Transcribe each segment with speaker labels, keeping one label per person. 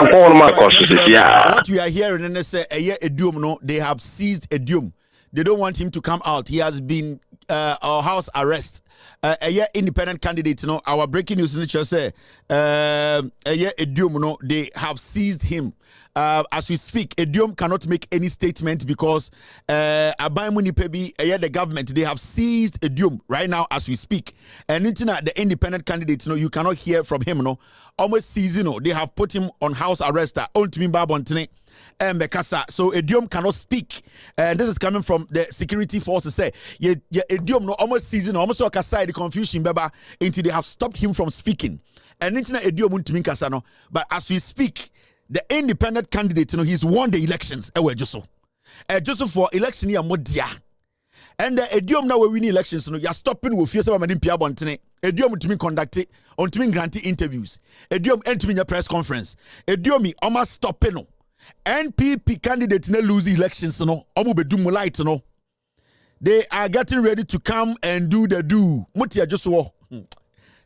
Speaker 1: What we are hearing and they say Aduomi, no, they have seized Aduomi. They don't want him to come out. He has been our house arrest. Independent candidate, you know, our breaking news in the say Aduomi, no, they have seized him. As we speak, Aduomi cannot make any statement because the government, they have seized Aduomi right now as we speak. And the independent candidate, you know, you cannot hear from him, no. Almost seizing, no. They have put him on house arrest. So Aduomi cannot speak. And this is coming from the security forces. Say, Aduomi no almost seizing, almost like the confusion, baba, until they have stopped him from speaking. And Aduomi to kasa no. But as we speak, the independent candidate, you know, he's won the elections. Just for election here, modia. And the Aduomi now we win elections, you know, you're stopping with fear about Pia Bontene. Aduomi to me conduct it, on to me granting interviews. Aduomi and to me a press conference. Aduomi almost stopping no. NPP candidate no lose elections, no. Omo be do light, no. They are getting ready to come and do the do. Mutia just wo.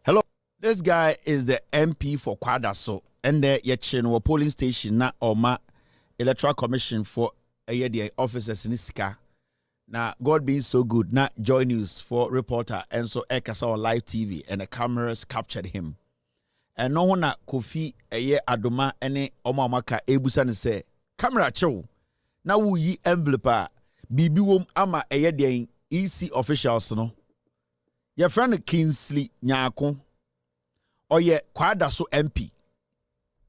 Speaker 1: Hello. This guy is the MP for Kwadaso. And the Yachin polling station na Oma Electoral Commission for a year the officers in Isika. Now, God being so good, not Joy News for reporter and so Ekasa on live TV and the cameras captured him. And no one Kofi a year Adoma any Oma Maka Ebusan say, camera chow. Now we ye envelope Bibi wom ama a year the EC officials no. Your friend Kingsley Nyako or ye Kwadaso MP.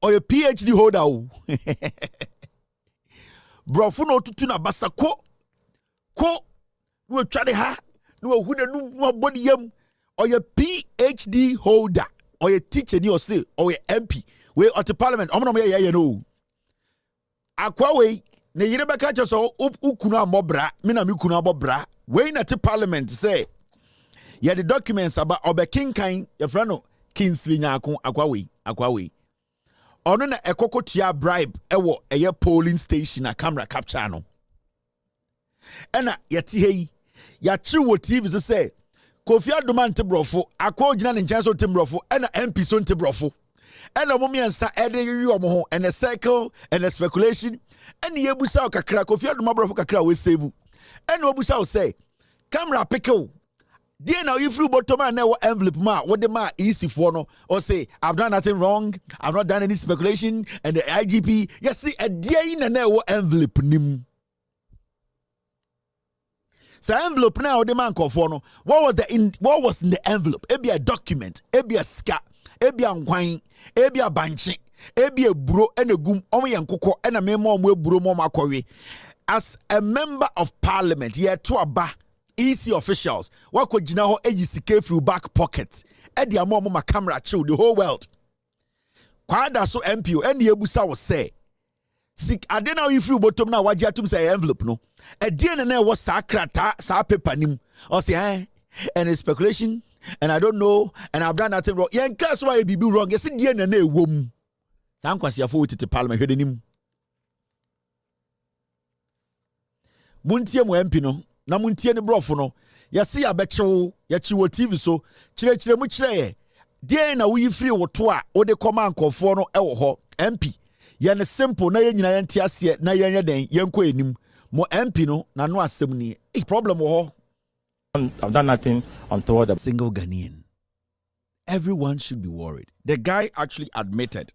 Speaker 1: Or your PhD holder. Bro, no tutuna basa ko no try ha no who no body yam or your PhD holder or your teacher ni or say or your MP we at the parliament omo no ya no akwa we ne yire beka che so ukunu amobra me na me kunu abobra we na the parliament say ya the documents about obekinkan your friend no Kingsley Nyako akwa we ono na ekokotua bribe ewo eye polling station a camera capture no ena yeti hei ya chi wo TV so say Kofi Adoma ntebrofo akwa ogina ne nkyɛn so ntebrofo ena MP so ntebrofo ena mo miensa ede yiwi omo ho ena circle ena speculation ena yebusa kakra Kofi Adoma brofo kakra we save ena obusa say camera pickle dear now you free bottom and now envelope ma what the ma easy for no or say I've done nothing wrong, I've not done any speculation and the IGP yes see a dear in a now envelope nim. So envelope now the man called for no what was in the envelope? It be a document, it be a ska, it be a wine, it be a banchi, it be a bro and a gum only and cocoa and a memo we bro mama quarry. As a member of parliament, yeah to a ba EC officials, what could you know? AGCK through back pocket. Eddie Amoma camera show the whole world. Kwada so MPO and the Ebusa was say. Sick, I don't know if you bottom now what you have to say envelope no. A DNA was sacrata, sa paper nim, or say, and a speculation, and I don't know, and I've done nothing wrong. Yeah, guess why it be wrong? Yes, DNA womb. Thank you for forward to Parliament heading him. Muntia MP no. Na muntie ne brofo no yesi abechewo yachiwo TV so chire mu chire dey na wo yifiri woto a wo de command nkofo no ewo ho MP ye ne simple na ye nyina ye ntia ase na ye den ye nko enim mo MP no na no asem ni problem wo ho.
Speaker 2: I've done nothing untoward a
Speaker 1: single Ghanaian. Everyone should be worried. The guy actually admitted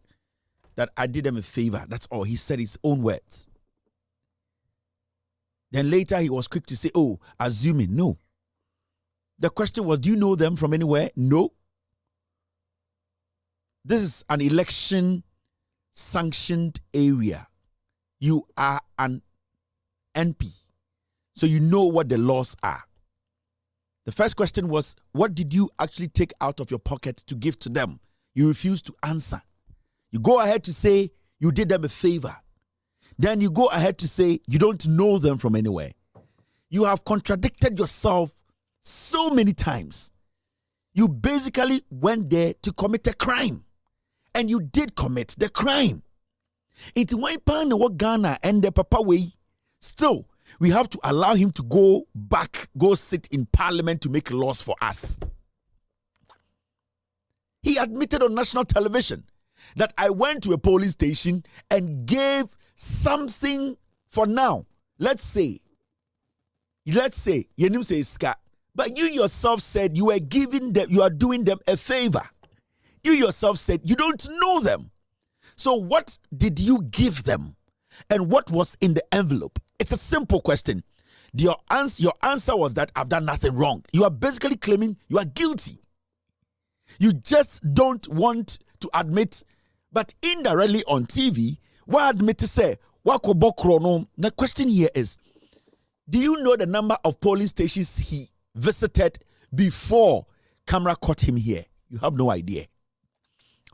Speaker 1: that I did them a favor. That's all. He said his own words. Then later he was quick to say, oh, assuming. No. The question was, do you know them from anywhere? No. This is an election sanctioned area. You are an NP. So you know what the laws are. The first question was, what did you actually take out of your pocket to give to them? You refused to answer. You go ahead to say you did them a favor. Then you go ahead to say you don't know them from anywhere. You have contradicted yourself so many times. You basically went there to commit a crime. And you did commit the crime. It's why pan what Ghana and the Papa way. Still, we have to allow him to go back, go sit in parliament to make laws for us. He admitted on national television that I went to a polling station and gave something for now. Let's say, Yenim says ska, but you yourself said you were giving them, you are doing them a favor. You yourself said you don't know them. So what did you give them? And what was in the envelope? It's a simple question. Your answer was that I've done nothing wrong. You are basically claiming you are guilty. You just don't want to admit, but indirectly on TV, what admit to say, the question here is, do you know the number of polling stations he visited before camera caught him here? You have no idea.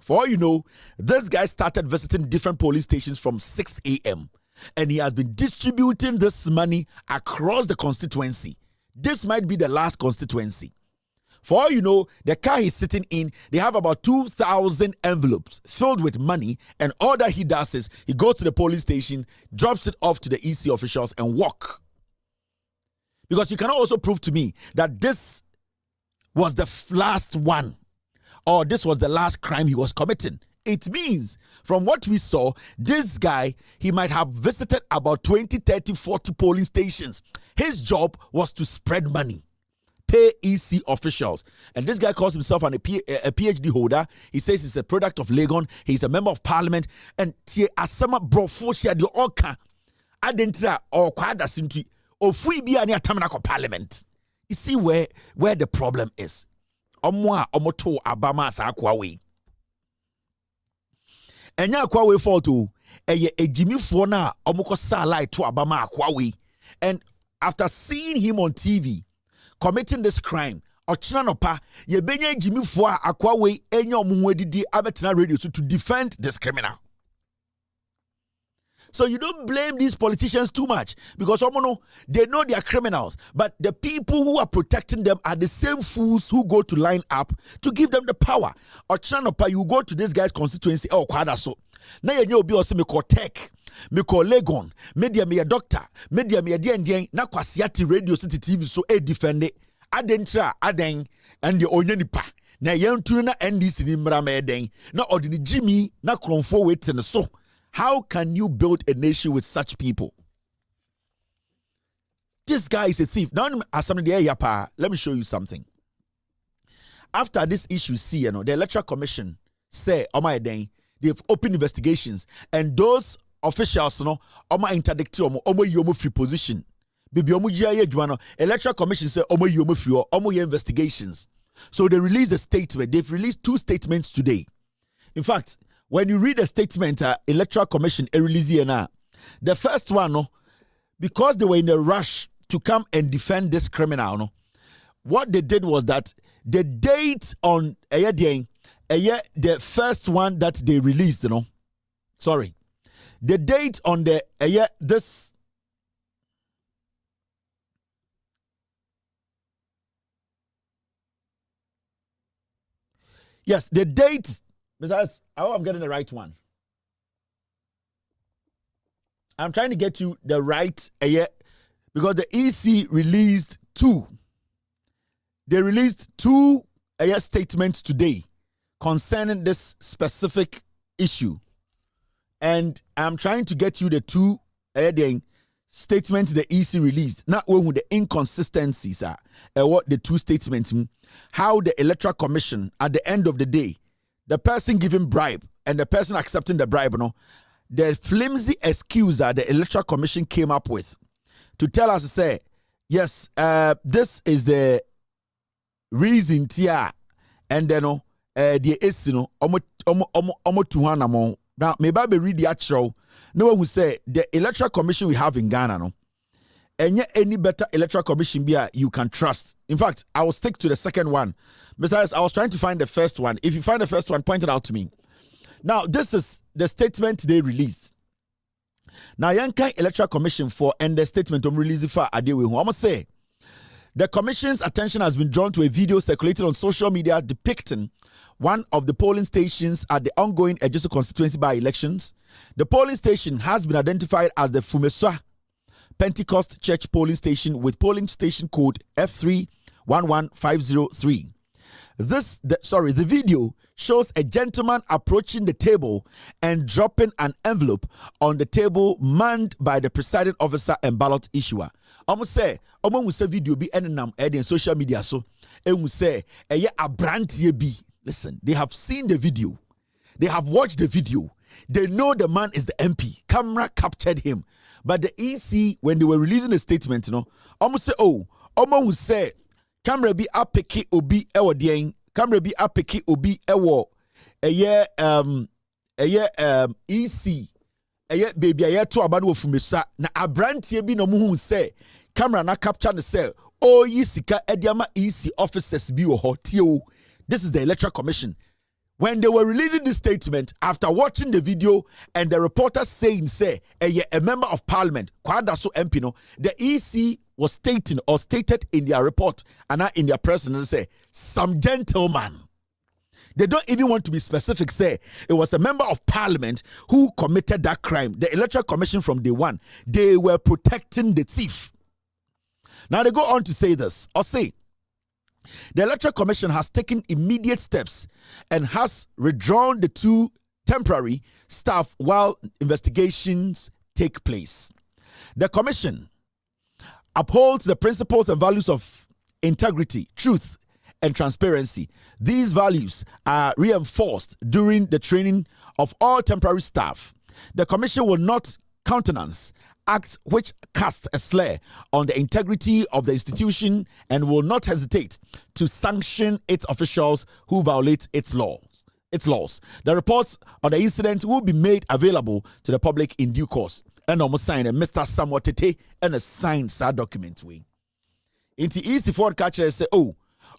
Speaker 1: For all you know, this guy started visiting different polling stations from 6 a.m. and he has been distributing this money across the constituency. This might be the last constituency. For all you know, the car he's sitting in, they have about 2,000 envelopes filled with money, and all that he does is he goes to the polling station, drops it off to the EC officials, and walk. Because you cannot also prove to me that this was the last one, or this was the last crime he was committing. It means, from what we saw, this guy, he might have visited about 20, 30, 40 polling stations. His job was to spread money, pay EC officials. And this guy calls himself a PhD holder. He says he's a product of Legon. He's a member of parliament. And asama brofo share the oka adentra or kwada sinti ofui bia ni atamana parliament. You see where the problem is. Omoto abama sa akwawe. Enya akwawe fault o. Eye ejimifo na omoko sala to abama akwawe. And after seeing him on TV committing this crime, ochina ye benye ejimifo a akwawe enya omunwe didi abetena radio to defend this criminal. So you don't blame these politicians too much because they know they are criminals, but the people who are protecting them are the same fools who go to line up to give them the power. Or Chanopa, you go to this guy's constituency, kwada so. Na ye obi ose me call tech, me call Legon, media me a doctor, media me a dien na kwasiati radio city TV so defend it. Adentra aden and the onyenipa. Na yentu na NDC ni mra me den. Na ordini Jimmy na kronfo waiting so. How can you build a nation with such people? This guy is a thief. Now, let me show you something. After this issue, the Electoral Commission say, they've opened investigations, and those officials, interdict free position. Electoral Commission say, free investigations. So they released a statement. They've released 2 statements today. In fact, when you read the statement, Electoral Commission release now, the first one, because they were in a rush to come and defend this criminal, what they did was that the date on the first one that they released, the date on the this. Yes, the date. Besides, I hope I'm getting the right one. I'm trying to get you the right because the EC released 2. They released 2 statements today concerning this specific issue. And I'm trying to get you the 2 statements the EC released. Not only the inconsistencies are what the 2 statements, how the Electoral Commission at the end of the day, the person giving bribe and the person accepting the bribe, the flimsy excuse that the Electoral Commission came up with to tell us to say, yes, this is the reason tia, and then the is omo now maybe read the actual. No one who say the Electoral Commission we have in Ghana, and yet any better Electoral Commission you can trust. In fact, I will stick to the second one. Besides, I was trying to find the first one. If you find the first one, point it out to me. Now, this is the statement they released. Now, Yankai Electoral Commission for and the statement released for Aduomi. I must say, the Commission's attention has been drawn to a video circulated on social media depicting one of the polling stations at the ongoing Ejisu constituency by-elections. The polling station has been identified as the Fumeswa Pentecost Church polling station with polling station code F311503. The video shows a gentleman approaching the table and dropping an envelope on the table manned by the presiding officer and ballot issuer. Almost say video be enenam in social media so say abrantie bi. Listen, they have seen the video. They have watched the video. They know the man is the MP. Camera captured him. But the EC, when they were releasing a statement, almost say, almost say, camera be apeke obi ewo dien. Camera be apeke obi ewo EC. Baby to abado fumesa. Na abrantie bi no muhu say, camera na capture ne say, yi sika ediama EC officers bi wo ho tie. This is the Electoral Commission. When they were releasing this statement, after watching the video and the reporter saying, a member of parliament, Kwadaso MP, the EC was stated in their report and not in their press and say, some gentleman. They don't even want to be specific, say it was a member of parliament who committed that crime. The Electoral Commission from day one, they were protecting the thief. Now they go on to say this, or say, the Electoral Commission has taken immediate steps and has withdrawn the 2 temporary staff while investigations take place. The Commission upholds the principles and values of integrity, truth, and transparency. These values are reinforced during the training of all temporary staff. The Commission will not countenance acts which cast a slur on the integrity of the institution and will not hesitate to sanction its officials who violate its laws. The reports on the incident will be made available to the public in due course. And almost signed Mr. Samuel Tete and a signed document way. Into easy for catcher say,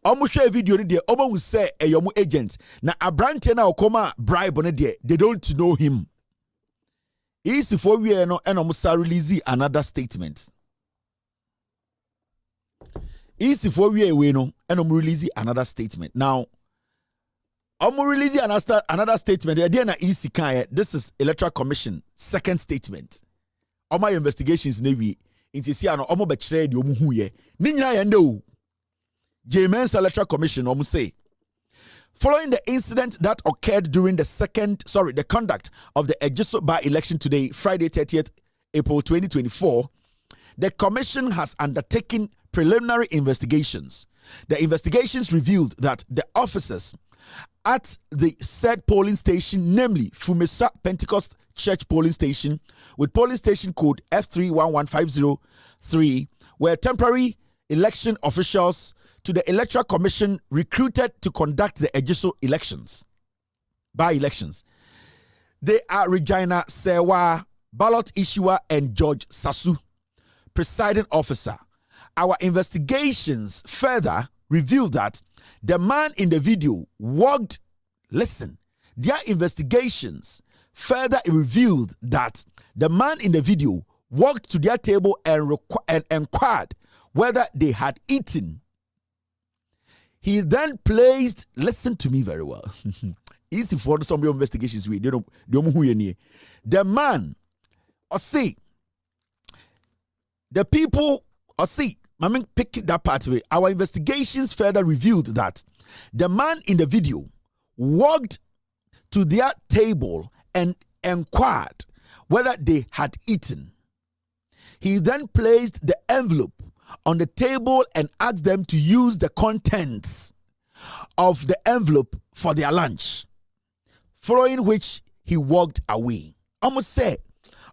Speaker 1: almost share video there. Oba will say a yomu agent. Na abrante na okoma bribe on there. They don't know him. Easy for we no and almost release another statement. Easy for we no and release another statement. Now, release another statement. Easy this is Electoral Commission second statement. All my investigations nevi into see no betray the omuhuye. Ninya yendo. James Electoral Commission almost say. Following the incident that occurred during the conduct of the Ejiso by-election today, Friday 30th April 2024, the Commission has undertaken preliminary investigations. The investigations revealed that the officers at the said polling station, namely Fumesa Pentecost Church polling station with polling station code F311503, were temporary election officials to the Electoral Commission recruited to conduct the Ejiso by-elections. They are Regina Sewa, ballot issuer, and George Sasu, presiding officer. Our investigations further revealed that the man in the video walked. Listen, their investigations further revealed that the man in the video walked to their table and inquired whether they had eaten. He then placed, listen to me very well. Easy for some investigations. The man, or see, the people, or see, I mean, pick that part away. Our investigations further revealed that the man in the video walked to their table and inquired whether they had eaten. He then placed the envelope on the table and asked them to use the contents of the envelope for their lunch, following which he walked away. Almost say,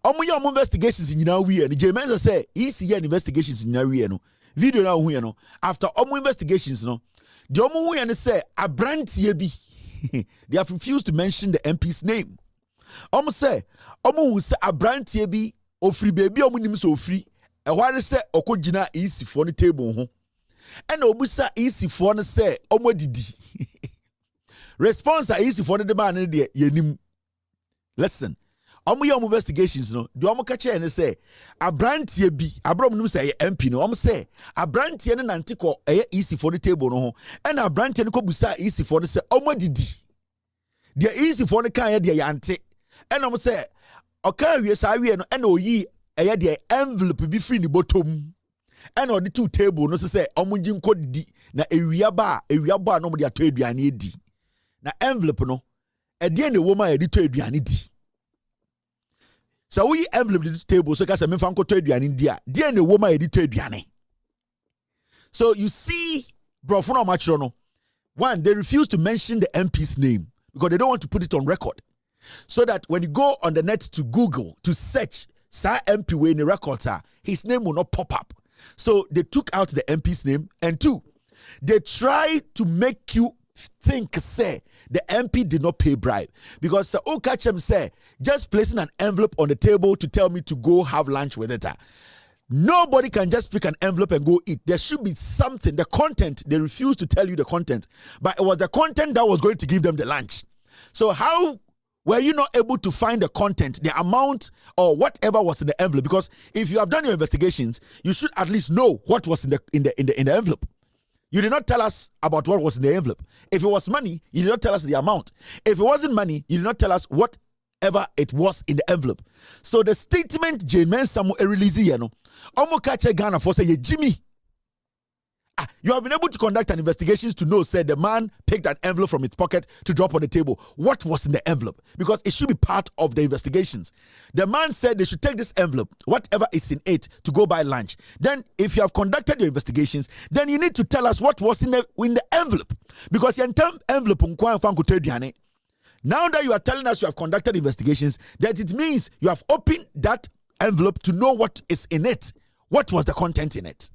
Speaker 1: investigations in Yinawi and James say, easy investigations in Yinawi. Video now, after investigations, the Omu say, a brand yebi. They have refused to mention the MP's name. Almost say, Omu say, a brand yebi, or free baby, Omu so free. And why say Okojina easy for the table? And Obusa easy for the say, Omodidi. Response are easy for the man in the yenim. Listen, investigations, no, do Omo catch and say, a brand bi, Abram say MP, no, say, a brand yen and antico easy for the table, no, and a brand yen kobusa easy for the say, Omodidi. They're easy for the kind of the yante. And say, okay, yes, I and ye. The envelope be free in the bottom. and on the two table no say omunji nko di na ewia ba no mo de ato aduane di na envelope no e de na wo ma e de to aduane di so we envelope the table so ka say me fa nko to aduane di a de na wo ma e de to aduane. So you see brofo no match no one, they refuse to mention the MP's name because they don't want to put it on record. So that when you go on the net to Google to search Sir MP way in the records, his name will not pop up. So they took out the MP's name. And two, they try to make you think, say, the MP did not pay bribe. Because Sir Okachem said, just placing an envelope on the table to tell me to go have lunch with it. Nobody can just pick an envelope and go eat. There should be something, the content. They refuse to tell you the content. But it was the content that was going to give them the lunch. So how were you not able to find the content, the amount, or whatever was in the envelope? Because if you have done your investigations, you should at least know what was in the envelope. You did not tell us about what was in the envelope. If it was money, you did not tell us the amount. If it wasn't money, you did not tell us whatever it was in the envelope. So the statement Jane Mensamu release here, no, Omo kache Ghana for say Jimmy. You have been able to conduct an investigation to know, said the man picked an envelope from his pocket to drop on the table. What was in the envelope? Because it should be part of the investigations. The man said they should take this envelope, whatever is in it, to go buy lunch. Then, if you have conducted your investigations, then you need to tell us what was in the envelope. Because you envelope now that you are telling us you have conducted investigations, that it means you have opened that envelope to know what is in it. What was the content in it?